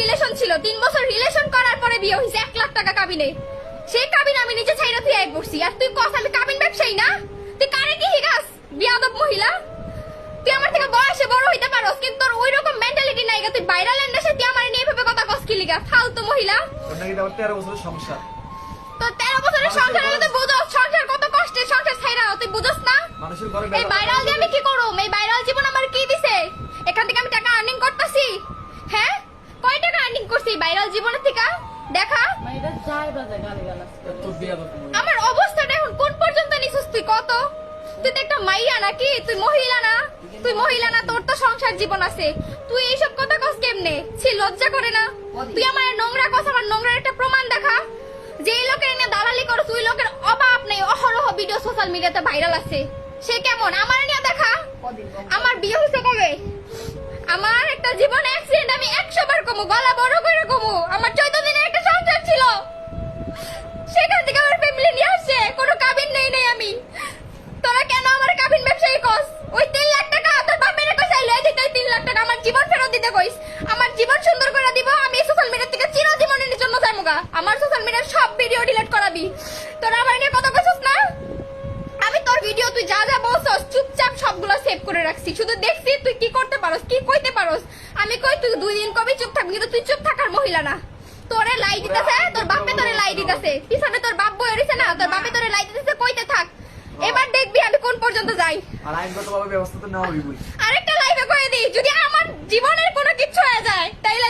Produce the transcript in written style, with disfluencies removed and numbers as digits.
Relation ছিল, 3 বছর relation করার পরে বিয়ে হইছে 1 লাখ টাকা কাবিনে। সেই কাবিন আমি নিজে ছাইরা তুই আই করছি, আর তুই কস আমি কাবিন ব্যবসায়ী না? তুই কারে কি হিগাস বিয়াদব মহিলা? তুই আমার থেকে বয়সে বড় হইতে পারোস, কিন্তু তোর ওই রকম মেন্টালিটি নাই। তুই ভাইরাল এন্ডাসে তুই আমার নিয়ে ভেবে কথা কস কি লিগা? ফালতু মহিলা। তোর নাকি আবার 13 বছরের সংসার। তো 13 বছরের সংসার হলে তুই বুঝোস সংসার কত কষ্টের, সংসার ছাইরা তুই বুঝোস না? মানুষের ঘরে এই ভাইরাল দিয়ে আমি কি করব? এই ভাইরাল জীবন আমার কি দিছে? এখান থেকে আমি টাকা আর্নিং করতেছি, হ্যাঁ? কয় টাকা আর্নিং করছি ভাইরাল জীবনের থেকে? দেখা আমার অবস্থাটা এখন কোন পর্যন্ত নিছিস তুই কত? তুই তো একটা মাইয়া নাকি? তুই মহিলা না? তুই মহিলা না? তোর তো সংসার জীবন আছে, তুই এইসব কথা কস কেমনে? ছি, লজ্জা করে না? তুই আমার নোংরা কস, আমার নোংরার একটা প্রমাণ দেখা। যে লোকের এনে দালালি করো তুই, লোকের অভাব নেই, অহরহ ভিডিও সোশ্যাল মিডিয়াতে ভাইরাল আছে। সে কেমন? আমার নিয়ে দেখা। আমার বিয়ে হয়েছে কবে? আমার একটা জীবন অ্যাক্সিডেন্ট, আমি 100 বার কমু, গলা বড় করে কমু। আমার 14 দিনের একটা সংসার ছিল, সেখান থেকে আমার ফ্যামিলি নিয়ে আসছে, কোনো কাবিন নেই নাই আমি। তোরা কেন আমার কাবিন ব্যবসায়ী কস? ওই 3 লাখ টাকা তোর বাপের কাছে লয়ে দিতে, 3 লাখ টাকা আমার জীবন ফেরত দিতে কইস। আমার জীবন সুন্দর করে দিব, আমি সোশ্যাল মিডিয়া থেকে চিরজীবনের জন্য যাইমুগা। আমার সোশ্যাল মিডিয়ার সব ভিডিও ডিলিট করাবি। তোরা আমার নিয়ে কথা কইছস না? আমি তোর ভিডিও তুই যা যা বলছস চুপচাপ সবগুলো সেভ করে রাখছি, শুধু দেখছি তুই কি করতে পারোস, কি কইতে পারোস। আমি কই তুই 2 দিন কবে চুপ থাকবি, কিন্তু তুই চুপ থাকার মহিলা না। তোরে লাই দিতেছে, তোর বাপে তোরে লাই দিতেছে, পিছনে তোর বাপ বই হইছে না, তোর বাপে তোরে লাই দিতেছে, কইতে থাক। এবার দেখবি আমি কোন পর্যন্ত যাই। আর আইনগতভাবে ব্যবস্থা তো নেওয়া হইবই। আরেকটা লাইভে কয়ে দিই, যদি আমার জীবনের কোনো কিছু হয়ে যায় তাইলে